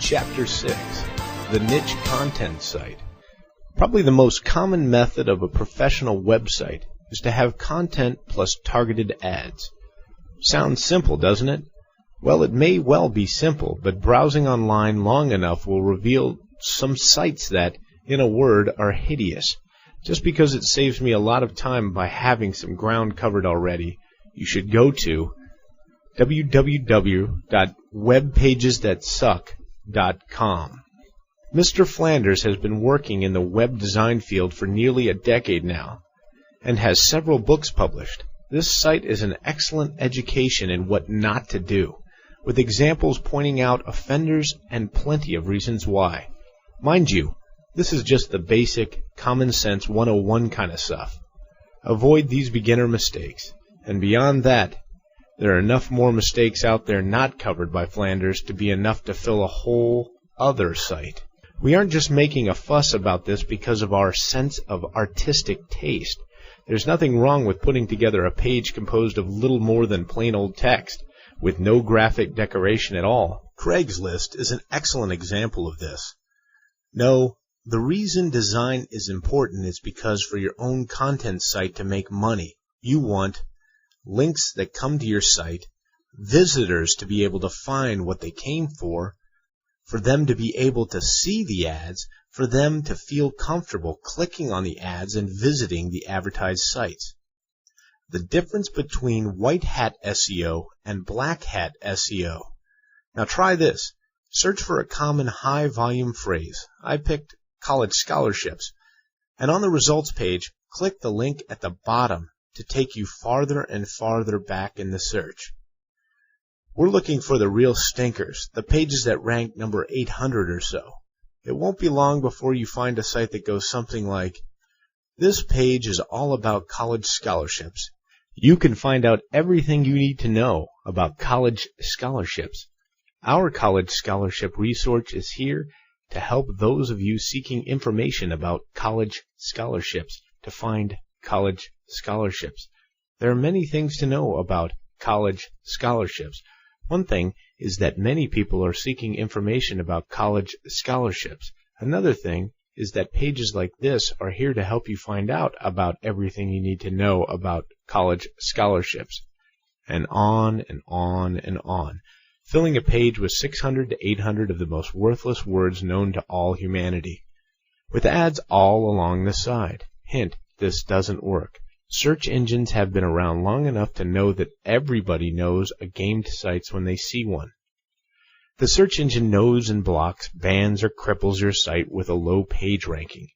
Chapter 6, The Niche Content Site. Probably the most common method of a professional website is to have content plus targeted ads. Sounds simple, doesn't it? Well, it may well be simple, but browsing online long enough will reveal some sites that, in a word, are hideous. Just because it saves me a lot of time by having some ground covered already, you should go to www.webpagethatsuck.com. Mr. Flanders has been working in the web design field for nearly a decade now, and has several books published. This site is an excellent education in what not to do, with examples pointing out offenders and plenty of reasons why. Mind you, this is just the basic, common sense 101 kind of stuff. Avoid these beginner mistakes, and beyond that, there are enough more mistakes out there not covered by Flanders to be enough to fill a whole other site. We aren't just making a fuss about this because of our sense of artistic taste. There's nothing wrong with putting together a page composed of little more than plain old text, with no graphic decoration at all. Craigslist is an excellent example of this. No, the reason design is important is because for your own content site to make money, you want links that come to your site, visitors to be able to find what they came for them to be able to see the ads, for them to feel comfortable clicking on the ads and visiting the advertised sites. The difference between white hat SEO and black hat SEO. Now try this. Search for a common high volume phrase. I picked college scholarships. And on the results page, click the link at the bottom to take you farther and farther back in the search. We're looking for the real stinkers, the pages that rank number 800 or so. It won't be long before you find a site that goes something like, "This page is all about college scholarships. You can find out everything you need to know about college scholarships. Our college scholarship resource is here to help those of you seeking information about college scholarships to find college scholarships. There are many things to know about college scholarships. One thing is that many people are seeking information about college scholarships. Another thing is that pages like this are here to help you find out about everything you need to know about college scholarships." And on and on and on, filling a page with 600 to 800 of the most worthless words known to all humanity, with ads all along the side. Hint, this doesn't work. Search engines have been around long enough to know that everybody knows a gamed site when they see one. The search engine knows and blocks, bans, or cripples your site with a low page ranking.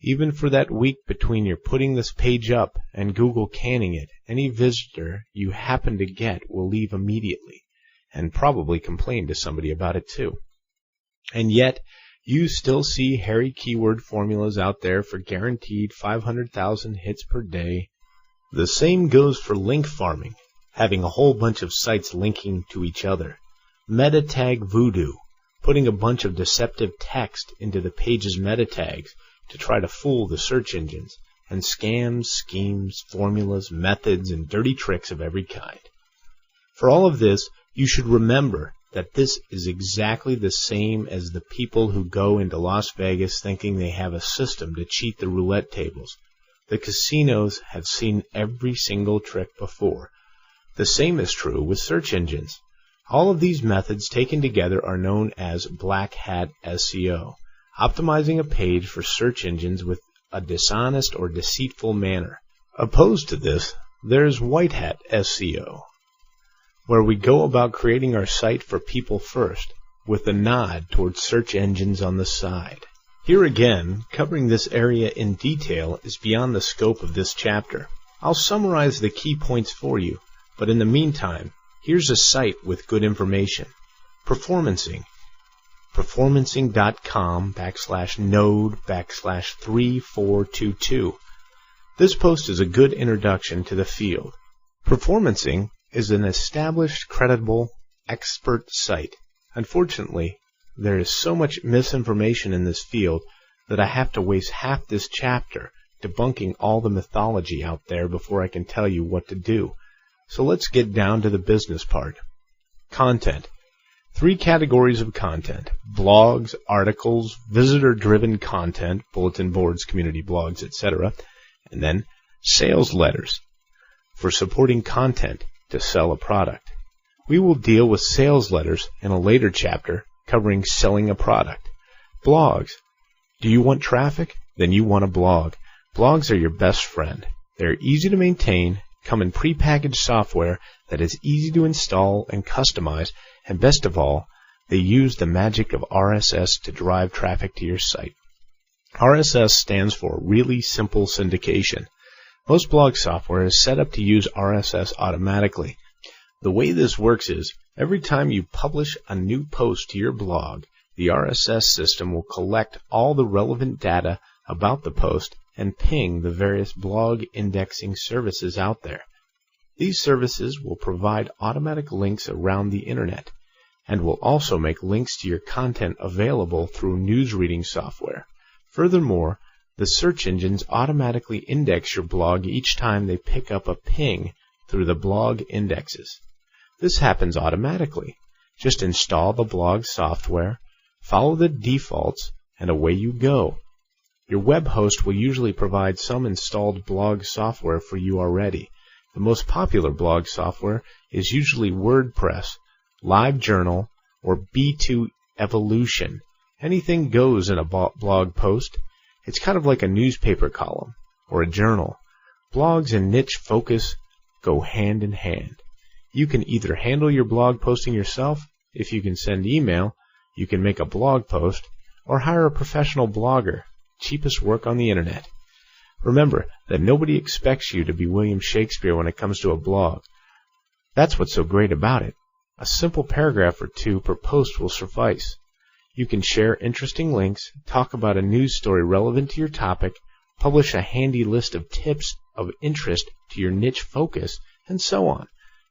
Even for that week between your putting this page up and Google canning it, any visitor you happen to get will leave immediately, and probably complain to somebody about it too. And yet, you still see hairy keyword formulas out there for guaranteed 500,000 hits per day. The same goes for link farming, having a whole bunch of sites linking to each other. Meta tag voodoo, putting a bunch of deceptive text into the page's meta tags to try to fool the search engines, and scams, schemes, formulas, methods, and dirty tricks of every kind. For all of this, you should remember that this is exactly the same as the people who go into Las Vegas thinking they have a system to cheat the roulette tables. The casinos have seen every single trick before. The same is true with search engines. All of these methods taken together are known as black hat SEO, optimizing a page for search engines with a dishonest or deceitful manner. Opposed to this, there's white hat SEO, where we go about creating our site for people first, with a nod towards search engines on the side. Here again, covering this area in detail is beyond the scope of this chapter. I'll summarize the key points for you, but in the meantime, here's a site with good information. Performancing. Performancing.com/node/3422. This post is a good introduction to the field. Performancing is an established, credible, expert site. Unfortunately, there is so much misinformation in this field that I have to waste half this chapter debunking all the mythology out there before I can tell you what to do. So let's get down to the business part. Content. 3 categories of content: blogs, articles, visitor-driven content, bulletin boards, community blogs, etc., and then sales letters for supporting content to sell a product. We will deal with sales letters in a later chapter covering selling a product. Blogs. Do you want traffic? Then you want a blog. Blogs are your best friend. They're easy to maintain, come in prepackaged software that is easy to install and customize, and best of all, they use the magic of RSS to drive traffic to your site. RSS stands for Really Simple Syndication. Most blog software is set up to use RSS automatically. The way this works is, every time you publish a new post to your blog, the RSS system will collect all the relevant data about the post and ping the various blog indexing services out there. These services will provide automatic links around the internet and will also make links to your content available through news reading software. Furthermore, the search engines automatically index your blog each time they pick up a ping through the blog indexes. This happens automatically. Just install the blog software, follow the defaults, and away you go. Your web host will usually provide some installed blog software for you already. The most popular blog software is usually WordPress, LiveJournal, or B2 Evolution. Anything goes in a blog post. It's kind of like a newspaper column or a journal. Blogs and niche focus go hand in hand. You can either handle your blog posting yourself, if you can send email, you can make a blog post, or hire a professional blogger. Cheapest work on the internet. Remember that nobody expects you to be William Shakespeare when it comes to a blog. That's what's so great about it. A simple paragraph or 2 per post will suffice. You can share interesting links, talk about a news story relevant to your topic, publish a handy list of tips of interest to your niche focus, and so on.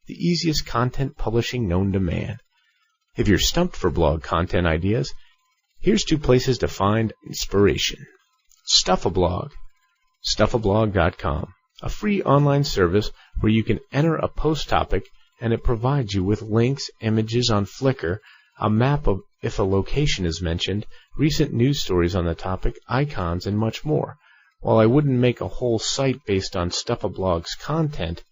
The easiest content publishing known to man. If you're stumped for blog content ideas, here's 2 places to find inspiration. Stuffablog. Stuffablog.com, a free online service where you can enter a post topic and it provides you with links, images on Flickr, a map of if a location is mentioned, recent news stories on the topic, icons, and much more. While I wouldn't make a whole site based on Stuffablog's content,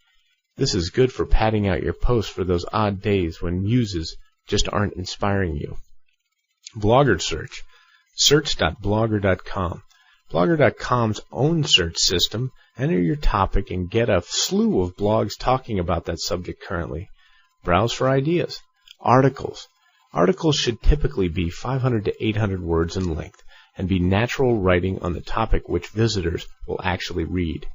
this is good for padding out your posts for those odd days when muses just aren't inspiring you. Blogger Search. Search.blogger.com. Blogger.com's own search system. Enter your topic and get a slew of blogs talking about that subject currently. Browse for ideas. Articles. Articles should typically be 500 to 800 words in length and be natural writing on the topic which visitors will actually read.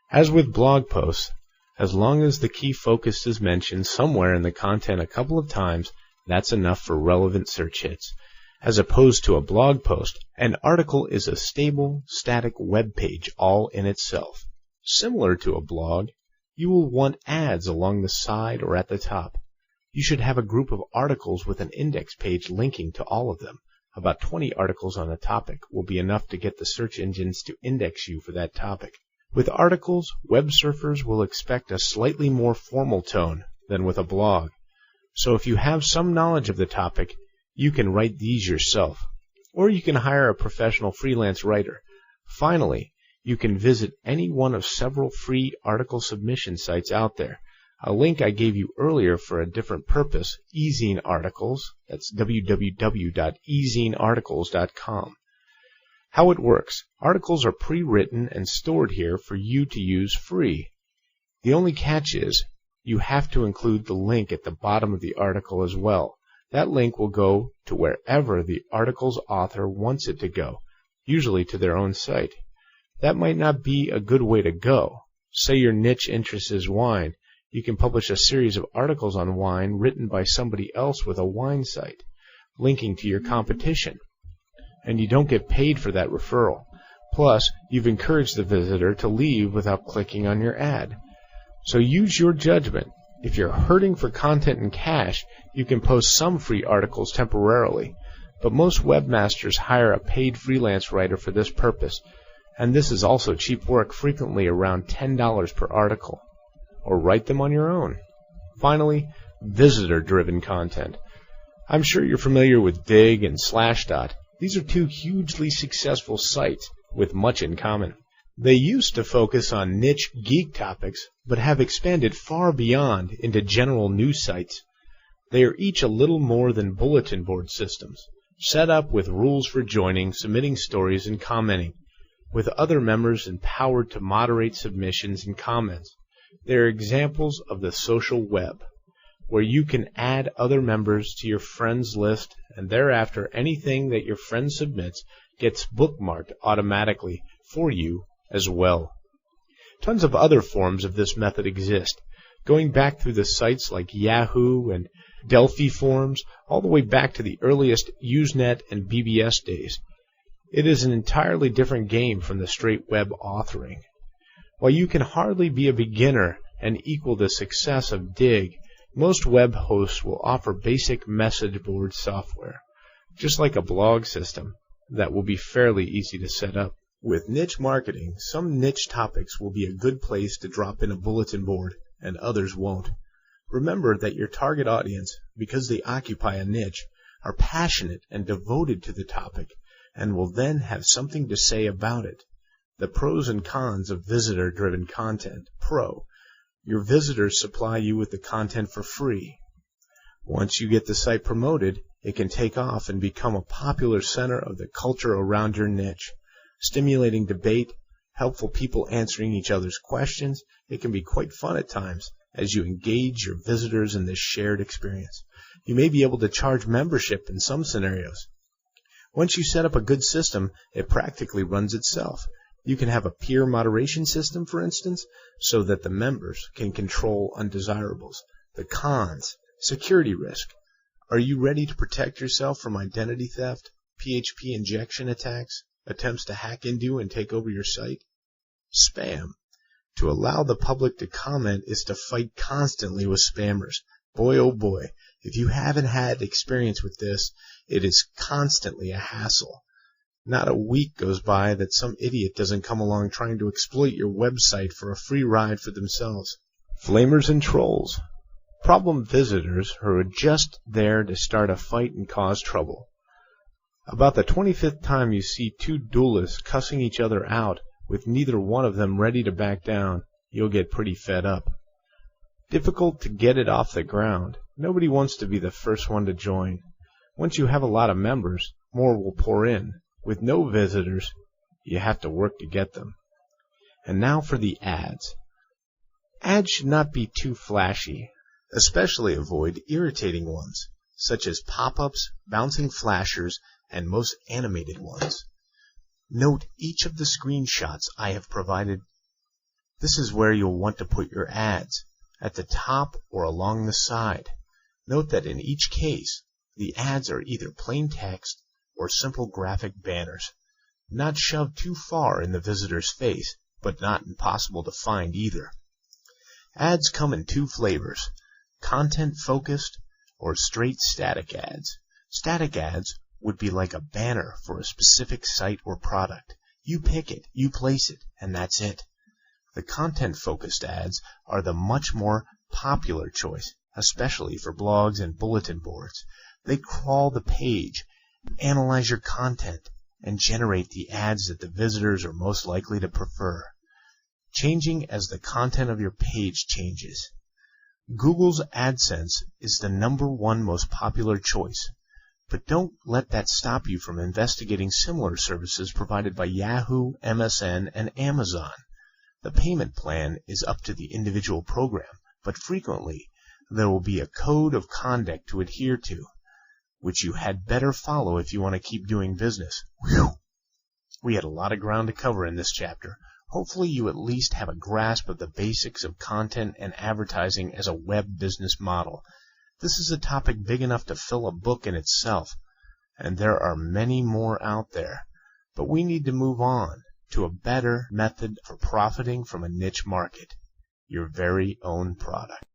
As with blog posts, as long as the key focus is mentioned somewhere in the content a couple of times, that's enough for relevant search hits. As opposed to a blog post, an article is a stable, static web page all in itself. Similar to a blog, you will want ads along the side or at the top. You should have a group of articles with an index page linking to all of them. About 20 articles on a topic will be enough to get the search engines to index you for that topic. With articles, web surfers will expect a slightly more formal tone than with a blog. So if you have some knowledge of the topic, you can write these yourself, or you can hire a professional freelance writer. Finally, you can visit any one of several free article submission sites out there. A link I gave you earlier for a different purpose, eZine Articles, that's www.ezinearticles.com. How it works. Articles are pre-written and stored here for you to use free. The only catch is, you have to include the link at the bottom of the article as well. That link will go to wherever the article's author wants it to go, usually to their own site. That might not be a good way to go. Say your niche interest is wine. You can publish a series of articles on wine written by somebody else with a wine site, linking to your competition. And you don't get paid for that referral. Plus, you've encouraged the visitor to leave without clicking on your ad. So use your judgment. If you're hurting for content and cash, you can post some free articles temporarily, but most webmasters hire a paid freelance writer for this purpose, and this is also cheap work, frequently around $10 per article, or write them on your own. Finally, visitor-driven content. I'm sure you're familiar with Digg and Slashdot. These are two hugely successful sites with much in common. They used to focus on niche geek topics, but have expanded far beyond into general news sites. They are each a little more than bulletin board systems, set up with rules for joining, submitting stories, and commenting, with other members empowered to moderate submissions and comments. They are examples of the social web, where you can add other members to your friends list, and thereafter anything that your friend submits gets bookmarked automatically for you as well. Tons of other forms of this method exist, going back through the sites like Yahoo and Delphi forums, all the way back to the earliest Usenet and BBS days. It is an entirely different game from the straight web authoring. While you can hardly be a beginner and equal the success of Digg, most web hosts will offer basic message board software, just like a blog system, that will be fairly easy to set up. With niche marketing, some niche topics will be a good place to drop in a bulletin board, and others won't. Remember that your target audience, because they occupy a niche, are passionate and devoted to the topic, and will then have something to say about it. The pros and cons of visitor-driven content. Pro: your visitors supply you with the content for free. Once you get the site promoted, it can take off and become a popular center of the culture around your niche. Stimulating debate, helpful people answering each other's questions, it can be quite fun at times as you engage your visitors in this shared experience. You may be able to charge membership in some scenarios. Once you set up a good system, it practically runs itself. You can have a peer moderation system, for instance, so that the members can control undesirables. The cons: security risk. Are you ready to protect yourself from identity theft, PHP injection attacks, attempts to hack into and take over your site? Spam. To allow the public to comment is to fight constantly with spammers. Boy, oh boy, if you haven't had experience with this, it is constantly a hassle. Not a week goes by that some idiot doesn't come along trying to exploit your website for a free ride for themselves. Flamers and trolls. Problem visitors who are just there to start a fight and cause trouble. About the 25th time you see two duelists cussing each other out with neither one of them ready to back down, you'll get pretty fed up. Difficult to get it off the ground. Nobody wants to be the first one to join. Once you have a lot of members, more will pour in. With no visitors, you have to work to get them. And now for the ads. Ads should not be too flashy. Especially avoid irritating ones, such as pop-ups, bouncing flashers, and most animated ones. Note each of the screenshots I have provided. This is where you'll want to put your ads, at the top or along the side. Note that in each case, the ads are either plain text or simple graphic banners, not shoved too far in the visitor's face, but not impossible to find either. Ads come in two flavors: content-focused or straight static ads. Static ads would be like a banner for a specific site or product. You pick it, you place it, and that's it. The content-focused ads are the much more popular choice, especially for blogs and bulletin boards. They crawl the page, analyze your content, and generate the ads that the visitors are most likely to prefer, changing as the content of your page changes. Google's AdSense is the #1 most popular choice, but don't let that stop you from investigating similar services provided by Yahoo, MSN, and Amazon. The payment plan is up to the individual program, but frequently there will be a code of conduct to adhere to, which you had better follow if you want to keep doing business. Whew! We had a lot of ground to cover in this chapter. Hopefully you at least have a grasp of the basics of content and advertising as a web business model. This is a topic big enough to fill a book in itself, and there are many more out there. But we need to move on to a better method for profiting from a niche market: your very own product.